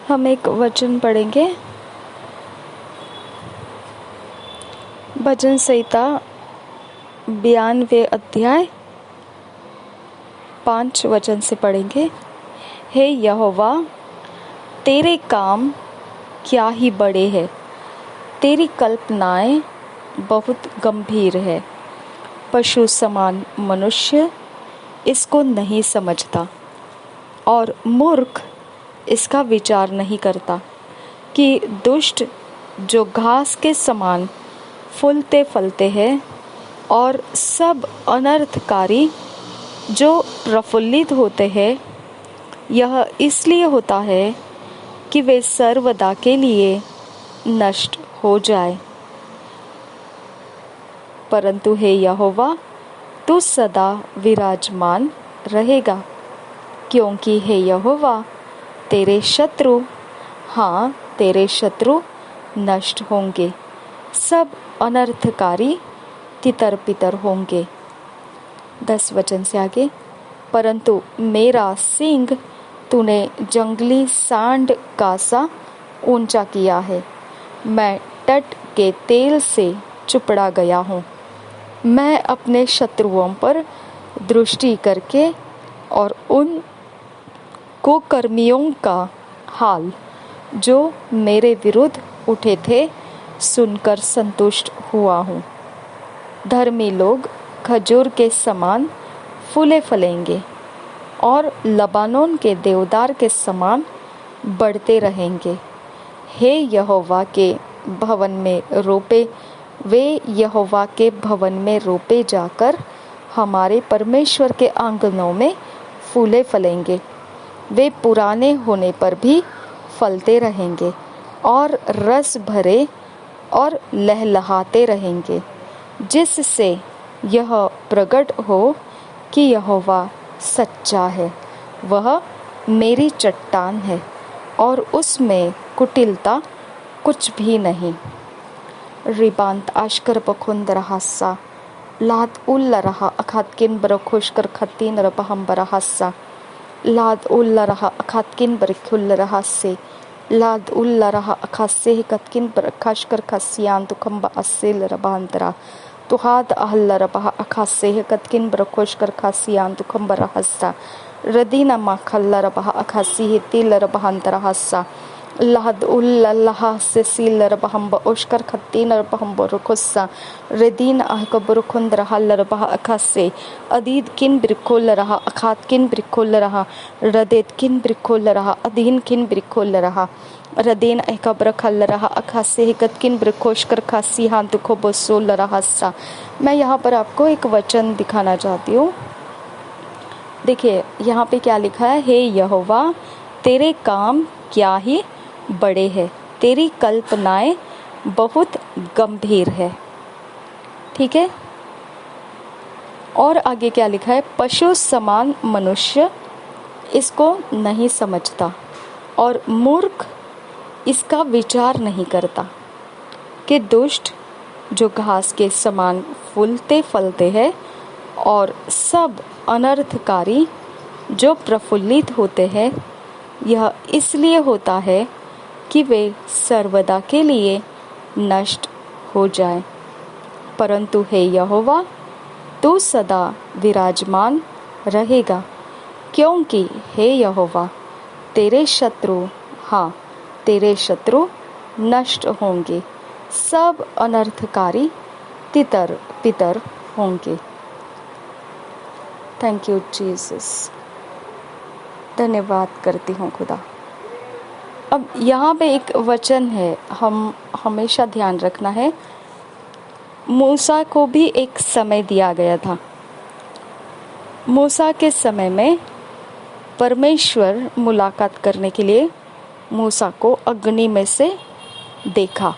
हम एक वचन पढ़ेंगे। भजन संहिता 92 अध्याय 5 वचन से पढ़ेंगे। हे यहोवा, तेरे काम क्या ही बड़े हैं, तेरी कल्पनाएं बहुत गंभीर है। पशु समान मनुष्य इसको नहीं समझता और मूर्ख इसका विचार नहीं करता कि दुष्ट जो घास के समान फूलते फलते हैं और सब अनर्थकारी जो प्रफुल्लित होते हैं, यह इसलिए होता है कि वे सर्वदा के लिए नष्ट हो जाए। परंतु हे यहोवा, तू सदा विराजमान रहेगा, क्योंकि हे यहोवा, तेरे शत्रु, हाँ तेरे शत्रु नष्ट होंगे, सब अनर्थकारी तितर बितर होंगे। 10 वचन से आगे, परंतु मेरा सींग तूने जंगली सांड का सा ऊंचा किया है। मैं तट के तेल से चुपड़ा गया हूँ। मैं अपने शत्रुओं पर दृष्टि करके और उन कुकर्मियों का हाल जो मेरे विरुद्ध उठे थे सुनकर संतुष्ट हुआ हूँ। धर्मी लोग खजूर के समान फूले फलेंगे और लबानोन के देवदार के समान बढ़ते रहेंगे। हे यहोवा के भवन में रोपे, वे यहोवा के भवन में रोपे जाकर हमारे परमेश्वर के आंगनों में फूले फलेंगे। वे पुराने होने पर भी फलते रहेंगे और रस भरे और लहलहाते रहेंगे, जिससे यह प्रकट हो कि यहोवा सच्चा है। वह मेरी चट्टान है और उसमें कुटिलता कुछ भी नहीं। रिबांत आश्कर बखुंदर हासा लाद उल्ला रहा अखातकिन बरखुशकर खत्तीन रबहम बरहासा लाद उल्ला रहा अखातकिन बरखुल्ल रहा से लाद उल्ला रहा अखासे कतकिन बरखाशकर खसियान तुखंबा असेल रबांतरा तुहाद अहल्ला रबहा अखासे कतकिन बरखुशकर खसियान तुखंबा रहसा रदीना माखल्ला रबहा अखासी तिल रबहांतरा हसा लहद उल्लाह से सील रबहम बओशकर खत्तीन रबहम बरखुस्सा रदीन आहकबर खुंद रहा लरबहा अखासे अदीद किन ब्रिकोल रहा अखात किन ब्रिकोल रहा रदेत किन ब्रिकोल रहा अदीन किन ब्रिकोल रहा रदीन अहकबर खल रहा अखासे हिकत किन ब्रिकोशकर खासी हां दुखो बसोल रहा सा। मैं यहाँ पर आपको एक वचन दिखाना चाहती हूँ। देखिए यहाँ पे क्या लिखा है, हे यहोवा, तेरे काम क्या ही बड़े हैं, तेरी कल्पनाएं बहुत गंभीर है। ठीक है, और आगे क्या लिखा है, पशु समान मनुष्य इसको नहीं समझता और मूर्ख इसका विचार नहीं करता कि दुष्ट जो घास के समान फूलते फलते हैं और सब अनर्थकारी जो प्रफुल्लित होते हैं, यह इसलिए होता है कि वे सर्वदा के लिए नष्ट हो जाएं। परंतु हे यहोवा, तू सदा विराजमान रहेगा, क्योंकि हे यहोवा, तेरे शत्रु, हाँ तेरे शत्रु नष्ट होंगे, सब अनर्थकारी तितर बितर होंगे। Thank you Jesus. धन्यवाद करती हूँ खुदा। अब यहाँ पे एक वचन है, हम हमेशा ध्यान रखना है। मूसा को भी एक समय दिया गया था। मूसा के समय में परमेश्वर मुलाकात करने के लिए मूसा को अग्नि में से देखा।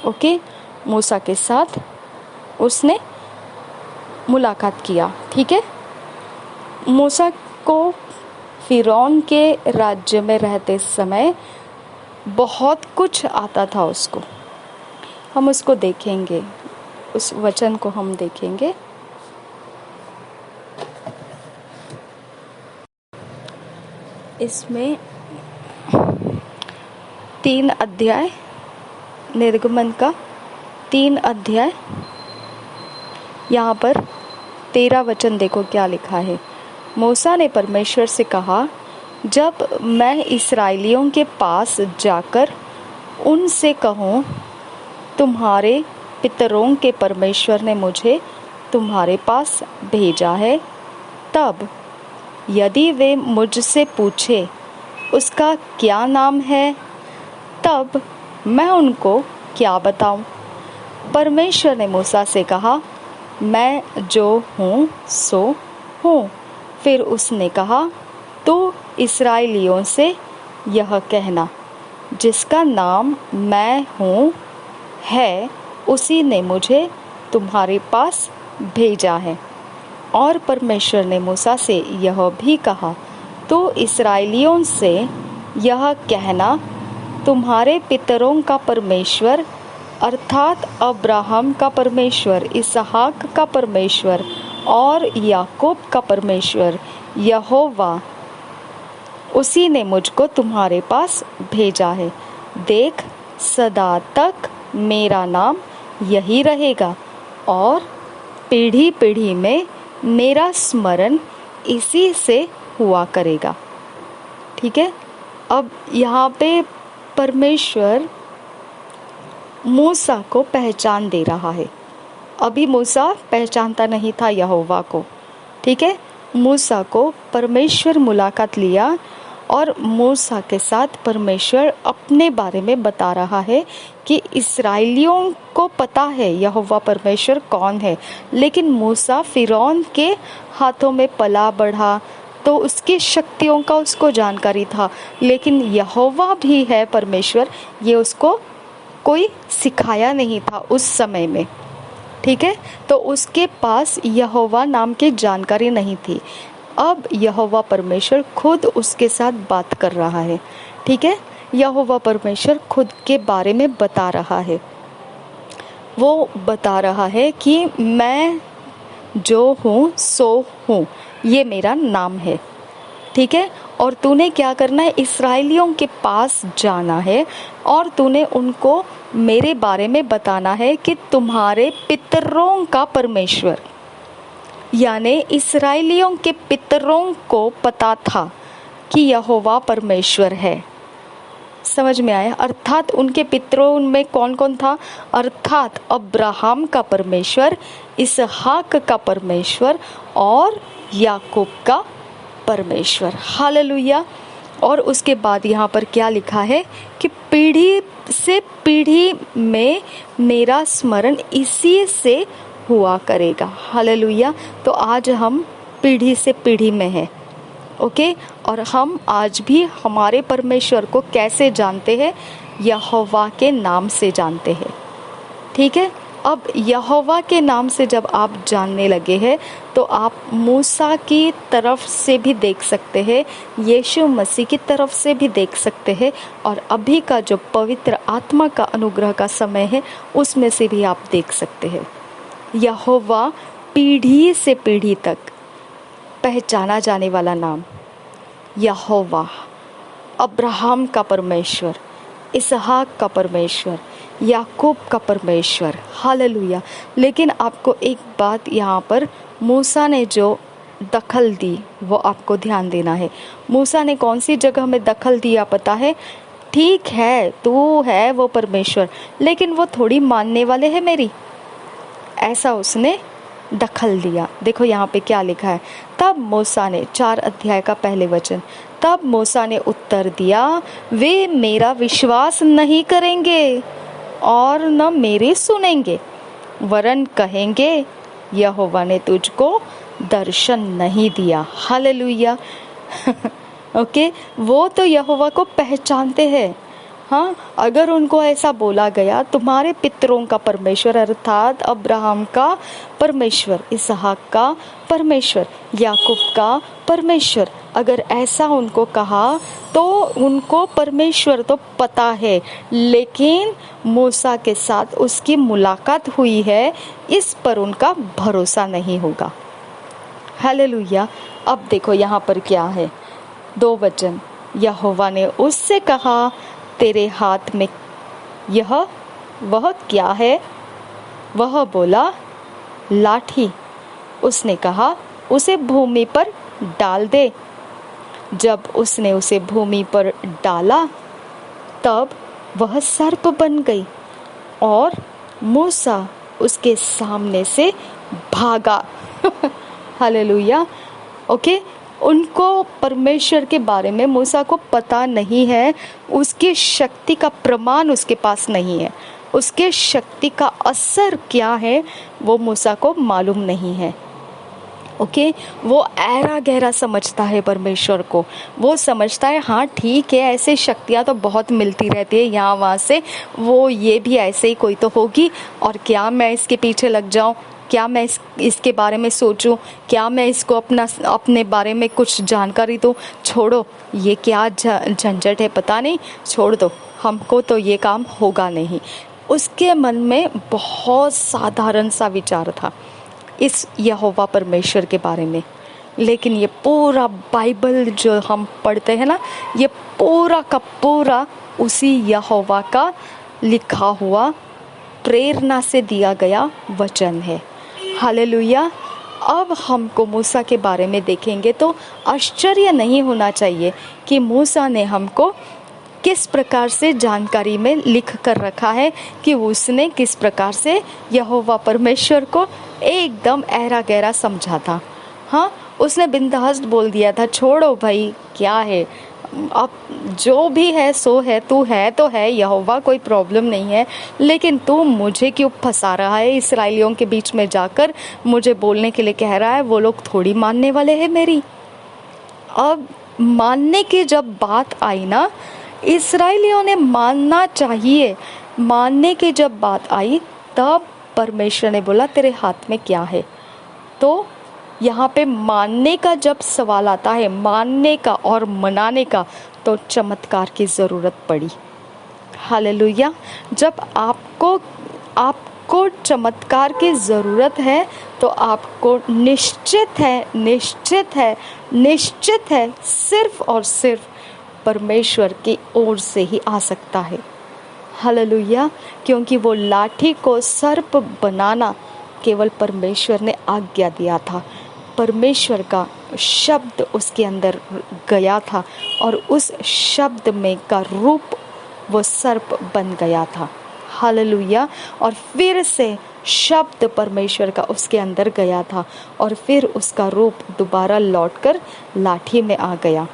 ओके, मूसा के साथ उसने मुलाकात किया। ठीक है, मूसा को फिरौन के राज्य में रहते समय बहुत कुछ आता था उसको। हम उसको देखेंगे, उस वचन को हम देखेंगे। इसमें 3 अध्याय, निर्गमन का 3 अध्याय, यहाँ पर 13 वचन देखो क्या लिखा है। मूसा ने परमेश्वर से कहा, जब मैं इस्राएलियों के पास जाकर उनसे कहूँ, तुम्हारे पितरों के परमेश्वर ने मुझे तुम्हारे पास भेजा है, तब यदि वे मुझसे पूछे उसका क्या नाम है, तब मैं उनको क्या बताऊं? परमेश्वर ने मूसा से कहा, मैं जो हूँ सो हूँ। फिर उसने कहा, तू इस्राएलियों से यह कहना, जिसका नाम मैं हूँ है, उसी ने मुझे तुम्हारे पास भेजा है। और परमेश्वर ने मूसा से यह भी कहा, तो इस्राएलियों से यह कहना, तुम्हारे पितरों का परमेश्वर अर्थात अब्राहम का परमेश्वर, इसहाक का परमेश्वर और याकूब का परमेश्वर यहोवा, उसी ने मुझको तुम्हारे पास भेजा है। देख, सदा तक मेरा नाम यही रहेगा और पीढ़ी पीढ़ी में मेरा स्मरण इसी से हुआ करेगा। ठीक है। अब यहाँ पे परमेश्वर मूसा को पहचान दे रहा है। अभी मूसा पहचानता नहीं था यहोवा को। ठीक है। मूसा को परमेश्वर मुलाकात लिया और मूसा के साथ परमेश्वर अपने बारे में बता रहा है कि इस्राएलियों को पता है यहोवा परमेश्वर कौन है, लेकिन मूसा फिरौन के हाथों में पला बढ़ा तो उसकी शक्तियों का उसको जानकारी था, लेकिन यहोवा भी है परमेश्वर, ये उसको कोई सिखाया नहीं था उस समय में। ठीक है। तो उसके पास यहोवा नाम की जानकारी नहीं थी। अब यहोवा परमेश्वर खुद उसके साथ बात कर रहा है। ठीक है। यहोवा परमेश्वर खुद के बारे में बता रहा है। वो बता रहा है कि मैं जो हूँ सो हूँ, ये मेरा नाम है। ठीक है। और तूने क्या करना है, इस्राएलियों के पास जाना है और तूने उनको मेरे बारे में बताना है कि तुम्हारे पितरों का परमेश्वर, यानी इस्राएलियों के पितरों को पता था कि यहोवा परमेश्वर है। समझ में आया? अर्थात उनके पितरों में कौन कौन था? अर्थात अब्राहम का परमेश्वर, इसहाक का परमेश्वर और याकूब का परमेश्वर। हालेलुया। और उसके बाद यहाँ पर क्या लिखा है कि पीढ़ी से पीढ़ी में मेरा स्मरण इसी से हुआ करेगा। हालेलुया। तो आज हम पीढ़ी से पीढ़ी में हैं। ओके। और हम आज भी हमारे परमेश्वर को कैसे जानते हैं? यहोवा के नाम से जानते हैं। ठीक है। अब यहोवा के नाम से जब आप जानने लगे हैं तो आप मूसा की तरफ से भी देख सकते हैं, यीशु मसीह की तरफ से भी देख सकते हैं, और अभी का जो पवित्र आत्मा का अनुग्रह का समय है उसमें से भी आप देख सकते हैं। यहोवा पीढ़ी से पीढ़ी तक पहचाना जाने वाला नाम, यहोवा अब्राहम का परमेश्वर, इसहाक का परमेश्वर, याकूब का परमेश्वर। हालेलुया। लेकिन आपको एक बात यहाँ पर मूसा ने जो दखल दी वो आपको ध्यान देना है। मूसा ने कौन सी जगह में दखल दिया पता है? ठीक है, तू है वो परमेश्वर, लेकिन वो थोड़ी मानने वाले हैं मेरी, ऐसा उसने दखल दिया। देखो यहाँ पे क्या लिखा है। तब मूसा ने, 4 अध्याय का पहले वचन, तब मूसा ने उत्तर दिया, वे मेरा विश्वास नहीं करेंगे और न मेरी सुनेंगे, वरन कहेंगे यहोवा ने तुझको दर्शन नहीं दिया। हालेलुया। ओके। वो तो यहोवा को पहचानते हैं। हाँ, अगर उनको ऐसा बोला गया, तुम्हारे पितरों का परमेश्वर अर्थात अब्राहम का परमेश्वर, इसहाक का परमेश्वर, याकूब का परमेश्वर, अगर ऐसा उनको कहा तो उनको परमेश्वर तो पता है, लेकिन मूसा के साथ उसकी मुलाकात हुई है, इस पर उनका भरोसा नहीं होगा। हालेलुया। अब देखो यहाँ पर क्या है, 2 वचन। यहोवा ने उससे कहा, तेरे हाथ में यह वह क्या है? वह बोला, लाठी। उसने कहा, उसे भूमि पर डाल दे। जब उसने उसे भूमि पर डाला तब वह सर्प बन गई और मूसा उसके सामने से भागा। हालेलुया। ओके, उनको परमेश्वर के बारे में मूसा को पता नहीं है, उसकी शक्ति का प्रमाण उसके पास नहीं है, उसके शक्ति का असर क्या है वो मूसा को मालूम नहीं है। ओके, वो ऐरा गहरा समझता है परमेश्वर को। वो समझता है हाँ ठीक है, ऐसे शक्तियाँ तो बहुत मिलती रहती है यहाँ वहाँ से, वो ये भी ऐसे ही कोई तो होगी, और क्या मैं इसके पीछे लग जाऊँ, क्या मैं इसके बारे में सोचूं, क्या मैं इसको अपने बारे में कुछ जानकारी दूं? छोड़ो, ये क्या झंझट है, पता नहीं, छोड़ दो, हमको तो ये काम होगा नहीं। उसके मन में बहुत साधारण सा विचार था इस यहोवा परमेश्वर के बारे में। लेकिन ये पूरा बाइबल जो हम पढ़ते हैं ना, ये पूरा का पूरा उसी यहोवा का लिखा हुआ प्रेरणा से दिया गया वचन है। हालेलुया। अब हमको मूसा के बारे में देखेंगे तो आश्चर्य नहीं होना चाहिए कि मूसा ने हमको किस प्रकार से जानकारी में लिख कर रखा है कि उसने किस प्रकार से यहोवा परमेश्वर को एकदम गहरा गहरा समझा था। हाँ, उसने बिंदास बोल दिया था, छोड़ो भाई क्या है, अब जो भी है सो है, तू है तो है यहोवा, कोई प्रॉब्लम नहीं है, लेकिन तू मुझे क्यों फंसा रहा है इस्राएलियों के बीच में जाकर, मुझे बोलने के लिए कह रहा है, वो लोग थोड़ी मानने वाले हैं मेरी। अब मानने की जब बात आई ना, इस्राएलियों ने मानना चाहिए, मानने की जब बात आई तब परमेश्वर ने बोला तेरे हाथ में क्या है। तो यहाँ पे मानने का जब सवाल आता है, मानने का और मनाने का, तो चमत्कार की ज़रूरत पड़ी। हालेलुया। जब आपको चमत्कार की ज़रूरत है तो आपको निश्चित है सिर्फ और सिर्फ परमेश्वर की ओर से ही आ सकता है। हालेलुया। क्योंकि वो लाठी को सर्प बनाना केवल परमेश्वर ने आज्ञा दिया था, परमेश्वर का शब्द उसके अंदर गया था और उस शब्द में का रूप वो सर्प बन गया था। हालेलुया। और फिर से शब्द परमेश्वर का उसके अंदर गया था और फिर उसका रूप दोबारा लौटकर लाठी में आ गया।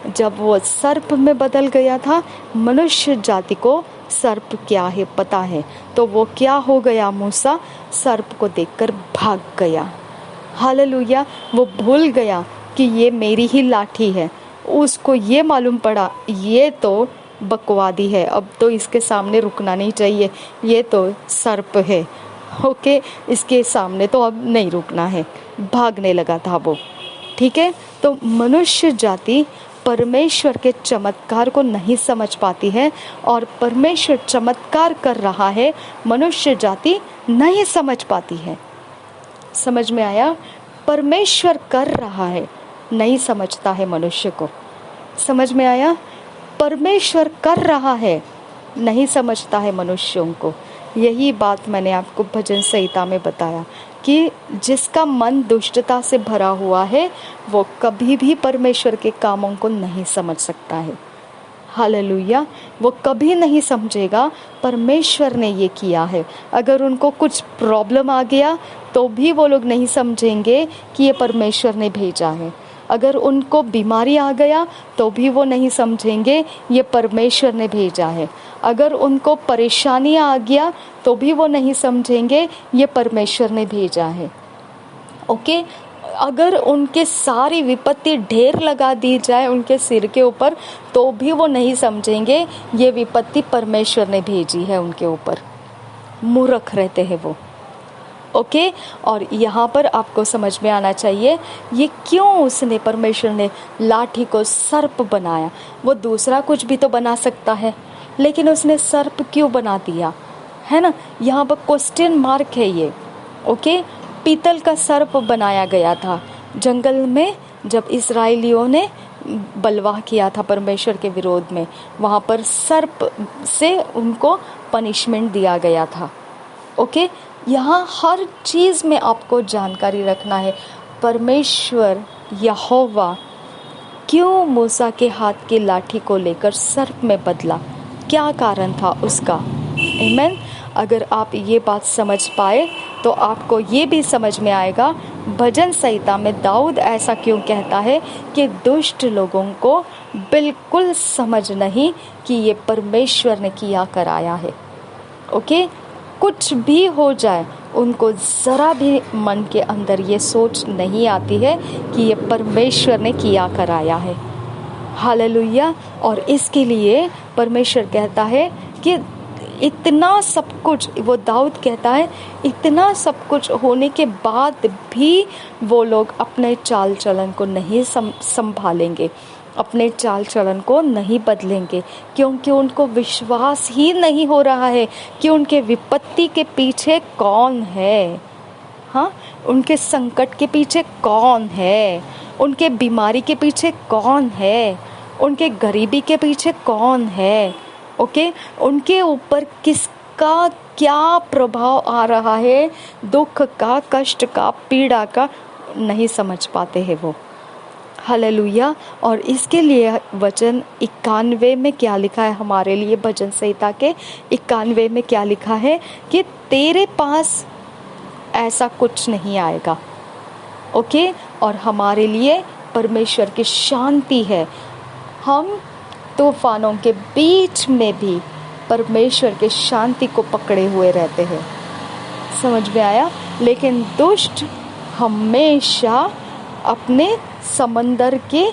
जब वो सर्प में बदल गया था, मनुष्य जाति को सर्प क्या है पता है, तो वो क्या हो गया, मूसा सर्प को देखकर भाग गया। हालेलुया। वो भूल गया कि ये मेरी ही लाठी है, उसको ये मालूम पड़ा ये तो बकवादी है, अब तो इसके सामने रुकना नहीं चाहिए, ये तो सर्प है, ओके, इसके सामने तो अब नहीं रुकना है, भागने लगा था वो। ठीक है, तो मनुष्य जाति परमेश्वर के चमत्कार को नहीं समझ पाती है और परमेश्वर चमत्कार कर रहा है, मनुष्य जाति नहीं समझ पाती है। समझ में आया? परमेश्वर कर रहा है, नहीं समझता है मनुष्य को। समझ में आया? परमेश्वर कर रहा है, नहीं समझता है मनुष्यों को। यही बात मैंने आपको भजन संहिता में बताया कि जिसका मन दुष्टता से भरा हुआ है वो कभी भी परमेश्वर के कामों को नहीं समझ सकता है। हालेलुया। वो कभी नहीं समझेगा परमेश्वर ने ये किया है। अगर उनको कुछ प्रॉब्लम आ गया तो भी वो लोग नहीं समझेंगे कि ये परमेश्वर ने भेजा है। अगर उनको बीमारी आ गया तो भी वो नहीं समझेंगे ये परमेश्वर ने भेजा है। अगर उनको परेशानी आ गया तो भी वो नहीं समझेंगे ये परमेश्वर ने भेजा है। ओके, अगर उनके सारी विपत्ति ढेर लगा दी जाए उनके सिर के ऊपर तो भी वो नहीं समझेंगे ये विपत्ति परमेश्वर ने भेजी है उनके ऊपर। मूर्ख रहते हैं वो। ओके, और यहाँ पर आपको समझ में आना चाहिए ये क्यों उसने, परमेश्वर ने लाठी को सर्प बनाया। वो दूसरा कुछ भी तो बना सकता है, लेकिन उसने सर्प क्यों बना दिया, है ना? यहाँ पर क्वेश्चन मार्क है ये। ओके, पीतल का सर्प बनाया गया था जंगल में। जब इस्राएलियों ने बलवा किया था परमेश्वर के विरोध में, वहाँ पर सर्प से उनको पनिशमेंट दिया गया था। ओके, यहाँ हर चीज़ में आपको जानकारी रखना है। परमेश्वर यहोवा क्यों मूसा के हाथ की लाठी को लेकर सर्प में बदला, क्या कारण था उसका। आमीन। अगर आप ये बात समझ पाए तो आपको ये भी समझ में आएगा भजन संहिता में दाऊद ऐसा क्यों कहता है कि दुष्ट लोगों को बिल्कुल समझ नहीं कि ये परमेश्वर ने किया कराया है। ओके, कुछ भी हो जाए उनको ज़रा भी मन के अंदर ये सोच नहीं आती है कि ये परमेश्वर ने किया कराया है। हालेलुया। और इसके लिए परमेश्वर कहता है कि इतना सब कुछ, वो दाऊद कहता है इतना सब कुछ होने के बाद भी वो लोग अपने चाल चलन को नहीं संभालेंगे, अपने चाल चलन को नहीं बदलेंगे, क्योंकि उनको विश्वास ही नहीं हो रहा है कि उनके विपत्ति के पीछे कौन है। हाँ, उनके संकट के पीछे कौन है, उनके बीमारी के पीछे कौन है, उनके गरीबी के पीछे कौन है। ओके, उनके ऊपर किसका क्या प्रभाव आ रहा है, दुख का, कष्ट का, पीड़ा का, नहीं समझ पाते हैं वो। हालेलुया। और इसके लिए वचन 91 में क्या लिखा है हमारे लिए, भजन संहिता के 91 में क्या लिखा है कि तेरे पास ऐसा कुछ नहीं आएगा। ओके, और हमारे लिए परमेश्वर की शांति है। हम तूफानों के बीच में भी परमेश्वर के शांति को पकड़े हुए रहते हैं। समझ में आया। लेकिन दुष्ट हमेशा अपने समंदर के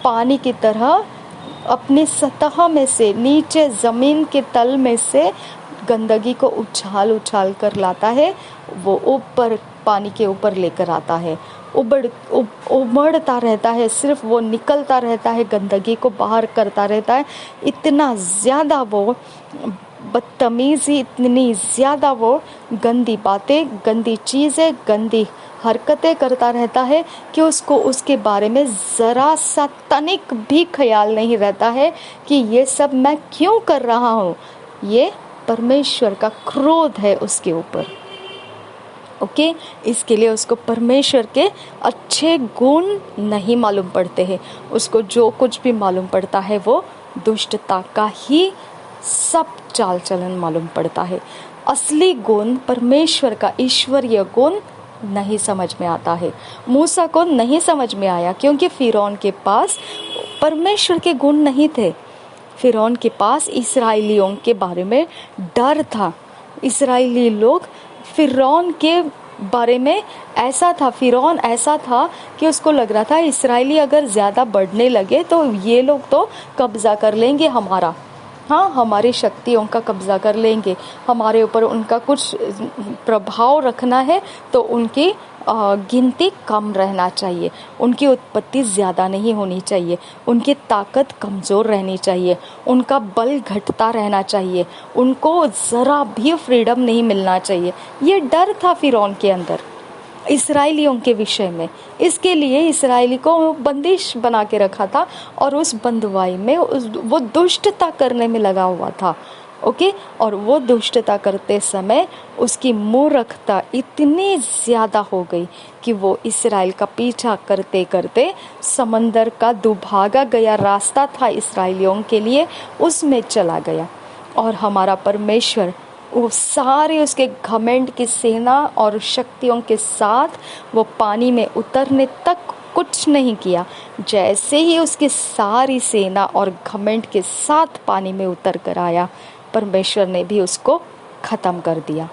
पानी की तरह अपनी सतह में से, नीचे ज़मीन के तल में से गंदगी को उछाल उछाल कर लाता है, वो ऊपर पानी के ऊपर लेकर आता है, उमड़ता रहता है, सिर्फ वो निकलता रहता है, गंदगी को बाहर करता रहता है। इतना ज़्यादा वो बदतमीज़ी, इतनी ज़्यादा वो गंदी बातें, गंदी चीज़ें, गंदी हरकतें करता रहता है कि उसको उसके बारे में ज़रा सा तनिक भी ख्याल नहीं रहता है कि ये सब मैं क्यों कर रहा हूँ। ये परमेश्वर का क्रोध है उसके ऊपर। ओके, इसके लिए उसको परमेश्वर के अच्छे गुण नहीं मालूम पड़ते हैं। उसको जो कुछ भी मालूम पड़ता है वो दुष्टता का ही सब चाल चलन मालूम पड़ता है। असली गुण परमेश्वर का ईश्वरीय गुण नहीं समझ में आता है। मूसा को नहीं समझ में आया क्योंकि फिरौन के पास परमेश्वर के गुण नहीं थे। फिरौन के पास इस्राएलियों के बारे में डर था। इस्राएली लोग फिरौन के बारे में ऐसा था, फिरौन ऐसा था कि उसको लग रहा था इस्राएली अगर ज़्यादा बढ़ने लगे तो ये लोग तो कब्ज़ा कर लेंगे हमारा, हाँ, हमारी शक्तियों का कब्ज़ा कर लेंगे, हमारे ऊपर उनका कुछ प्रभाव रखना है तो उनकी गिनती कम रहना चाहिए, उनकी उत्पत्ति ज़्यादा नहीं होनी चाहिए, उनकी ताकत कमज़ोर रहनी चाहिए, उनका बल घटता रहना चाहिए, उनको ज़रा भी फ्रीडम नहीं मिलना चाहिए। ये डर था फिरौन के अंदर इस्राएलियों के विषय में। इसके लिए इस्राएली को बंदिश बना के रखा था और उस बंधुआई में वो दुष्टता करने में लगा हुआ था। ओके, और वो दुष्टता करते समय उसकी मूर्खता इतनी ज़्यादा हो गई कि वो इस्राएल का पीछा करते करते समंदर का दुभागा गया रास्ता था इस्राएलियों के लिए, उसमें चला गया। और हमारा परमेश्वर वो सारे उसके घमंड की सेना और शक्तियों के साथ वो पानी में उतरने तक कुछ नहीं किया। जैसे ही उसकी सारी सेना और घमंड के साथ पानी में उतर कर आया, परमेश्वर ने भी उसको ख़त्म कर दिया।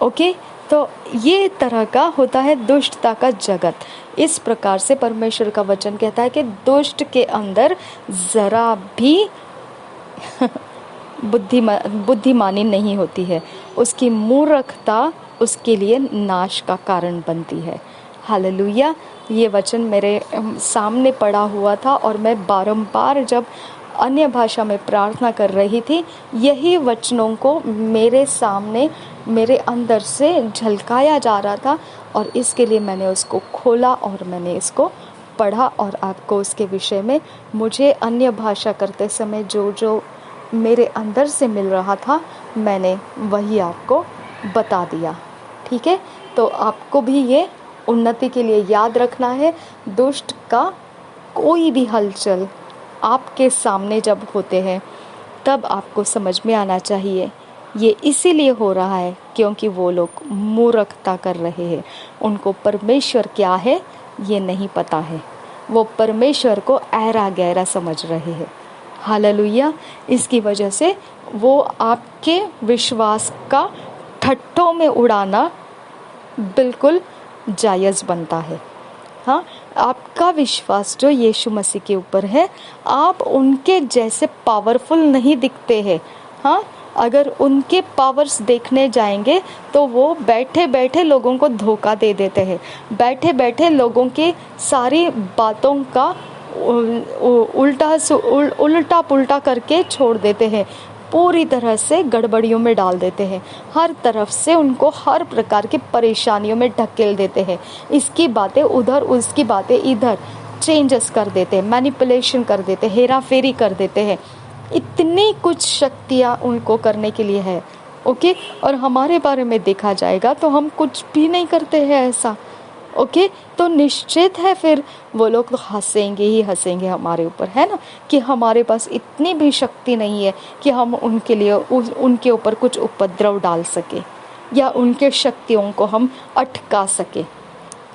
ओके, तो ये तरह का होता है दुष्टता का जगत। इस प्रकार से परमेश्वर का वचन कहता है कि दुष्ट के अंदर ज़रा भी बुद्धिमानी नहीं होती है, उसकी मूर्खता उसके लिए नाश का कारण बनती है। हालेलुया। ये वचन मेरे सामने पड़ा हुआ था और मैं बारंबार जब अन्य भाषा में प्रार्थना कर रही थी, यही वचनों को मेरे सामने, मेरे अंदर से झलकाया जा रहा था और इसके लिए मैंने उसको खोला और मैंने इसको पढ़ा और आपको उसके विषय में मुझे अन्य भाषा करते समय जो जो मेरे अंदर से मिल रहा था मैंने वही आपको बता दिया। ठीक है, तो आपको भी ये उन्नति के लिए याद रखना है। दुष्ट का कोई भी हलचल आपके सामने जब होते हैं तब आपको समझ में आना चाहिए ये इसीलिए हो रहा है क्योंकि वो लोग मूर्खता कर रहे हैं। उनको परमेश्वर क्या है ये नहीं पता है, वो परमेश्वर को ऐरा गहरा समझ रहे हैं। हालेलुया। इसकी वजह से वो आपके विश्वास का ठट्ठों में उड़ाना बिल्कुल जायज़ बनता है। हाँ, आपका विश्वास जो यीशु मसीह के ऊपर है, आप उनके जैसे पावरफुल नहीं दिखते हैं। हाँ, अगर उनके पावर्स देखने जाएंगे तो वो बैठे बैठे लोगों को धोखा दे देते हैं, बैठे बैठे लोगों की सारी बातों का उल्टा पुल्टा करके छोड़ देते हैं, पूरी तरह से गड़बड़ियों में डाल देते हैं, हर तरफ से उनको हर प्रकार की परेशानियों में ढकेल देते हैं। इसकी बातें उधर, उसकी बातें इधर चेंजेस कर देते हैं, मैनिपुलेशन कर देते हैं, हेरा फेरी कर देते हैं। इतनी कुछ शक्तियाँ उनको करने के लिए है। ओके, और हमारे बारे में देखा जाएगा तो हम कुछ भी नहीं करते हैं ऐसा। ओके, तो निश्चित है फिर वो लोग तो हंसेंगे ही हंसेंगे हमारे ऊपर, है ना, कि हमारे पास इतनी भी शक्ति नहीं है कि हम उनके लिए उनके ऊपर कुछ उपद्रव डाल सके या उनके शक्तियों को हम अटका सके,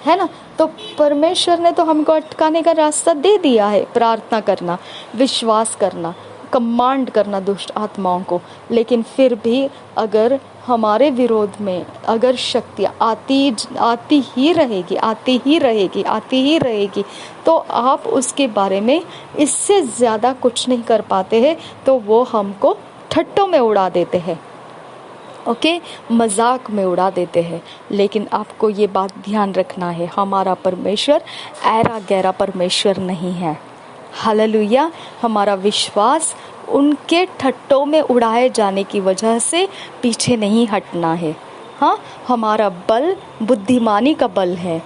है ना। तो परमेश्वर ने तो हमको अटकाने का रास्ता दे दिया है, प्रार्थना करना, विश्वास करना, कमांड करना दुष्ट आत्माओं को। लेकिन फिर भी अगर हमारे विरोध में अगर शक्तियाँ आती ही रहेगी तो आप उसके बारे में इससे ज़्यादा कुछ नहीं कर पाते हैं, तो वो हमको ठट्टों में उड़ा देते हैं। ओके, मजाक में उड़ा देते हैं। लेकिन आपको ये बात ध्यान रखना है, हमारा परमेश्वर ऐरा गहरा परमेश्वर नहीं है। हालेलुया। हमारा विश्वास उनके ठट्टों में उड़ाए जाने की वजह से पीछे नहीं हटना है। हाँ, हमारा बल बुद्धिमानी का बल है,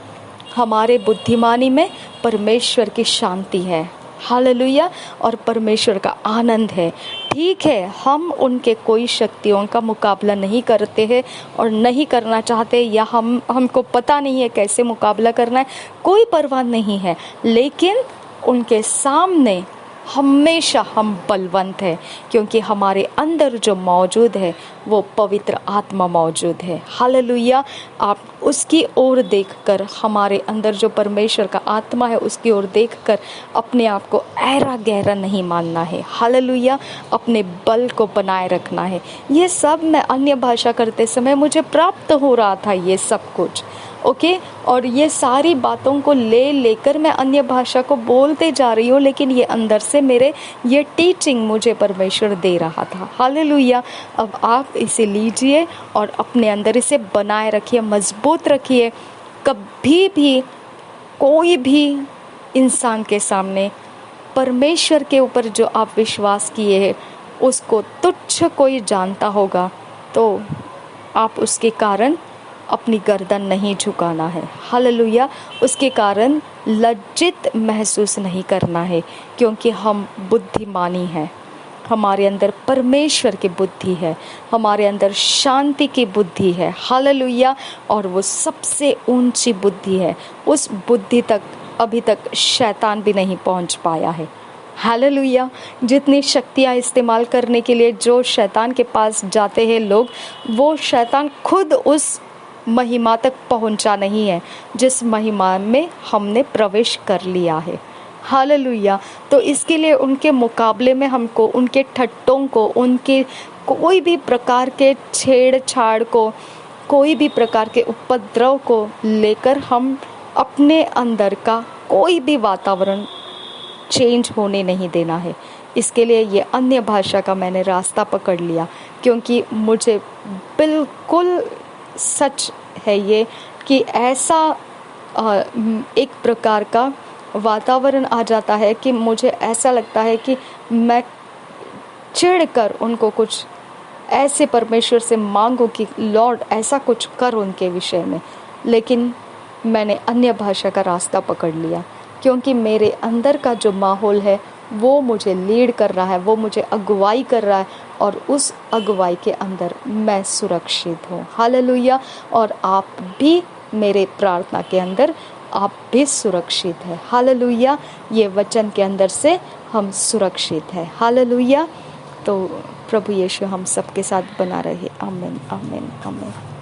हमारे बुद्धिमानी में परमेश्वर की शांति है। हालेलुया। और परमेश्वर का आनंद है। ठीक है, हम उनके कोई शक्तियों का मुकाबला नहीं करते हैं और नहीं करना चाहते, या हमको पता नहीं है कैसे मुकाबला करना है, कोई परवाह नहीं है। लेकिन उनके सामने हमेशा हम बलवंत हैं, क्योंकि हमारे अंदर जो मौजूद है वो पवित्र आत्मा मौजूद है। हालेलुया। आप उसकी ओर देखकर, हमारे अंदर जो परमेश्वर का आत्मा है उसकी ओर देखकर अपने आप को ऐरा गहरा नहीं मानना है। हालेलुया। अपने बल को बनाए रखना है। ये सब मैं अन्य भाषा करते समय मुझे प्राप्त हो रहा था, ये सब कुछ। ओके, और ये सारी बातों को लेकर मैं अन्य भाषा को बोलते जा रही हूँ, लेकिन ये अंदर से मेरे ये टीचिंग मुझे परमेश्वर दे रहा था। हालेलुया। अब आप इसे लीजिए और अपने अंदर इसे बनाए रखिए, मजबूत रखिए। कभी भी कोई भी इंसान के सामने परमेश्वर के ऊपर जो आप विश्वास किए हैं उसको तुच्छ कोई जानता होगा तो आप उसके कारण अपनी गर्दन नहीं झुकाना है। हालेलुया। उसके कारण लज्जित महसूस नहीं करना है, क्योंकि हम बुद्धिमानी हैं, हमारे अंदर परमेश्वर की बुद्धि है, हमारे अंदर शांति की बुद्धि है। हालेलुया। और वो सबसे ऊंची बुद्धि है, उस बुद्धि तक अभी तक शैतान भी नहीं पहुंच पाया है। हालेलुया। जितनी शक्तियाँ इस्तेमाल करने के लिए जो शैतान के पास जाते हैं लोग, वो शैतान खुद उस महिमा तक पहुंचा नहीं है जिस महिमा में हमने प्रवेश कर लिया है। हालेलुया। तो इसके लिए उनके मुकाबले में हमको उनके ठट्टों को, उनके कोई भी प्रकार के छेड़छाड़ को, कोई भी प्रकार के उपद्रव को लेकर हम अपने अंदर का कोई भी वातावरण चेंज होने नहीं देना है। इसके लिए ये अन्य भाषा का मैंने रास्ता पकड़ लिया, क्योंकि मुझे बिल्कुल सच है ये कि ऐसा एक प्रकार का वातावरण आ जाता है कि मुझे ऐसा लगता है कि मैं चिढ़कर उनको कुछ ऐसे परमेश्वर से मांगूं कि लॉर्ड ऐसा कुछ कर उनके विषय में। लेकिन मैंने अन्य भाषा का रास्ता पकड़ लिया, क्योंकि मेरे अंदर का जो माहौल है वो मुझे लीड कर रहा है, वो मुझे अगुवाई कर रहा है और उस अगुवाई के अंदर मैं सुरक्षित हूँ। हालेलुया। और आप भी मेरे प्रार्थना के अंदर आप भी सुरक्षित है। हालेलुया। ये वचन के अंदर से हम सुरक्षित है। हालेलुया। तो प्रभु यीशु हम सबके साथ बना रहे। आमीन, आमीन, आमीन।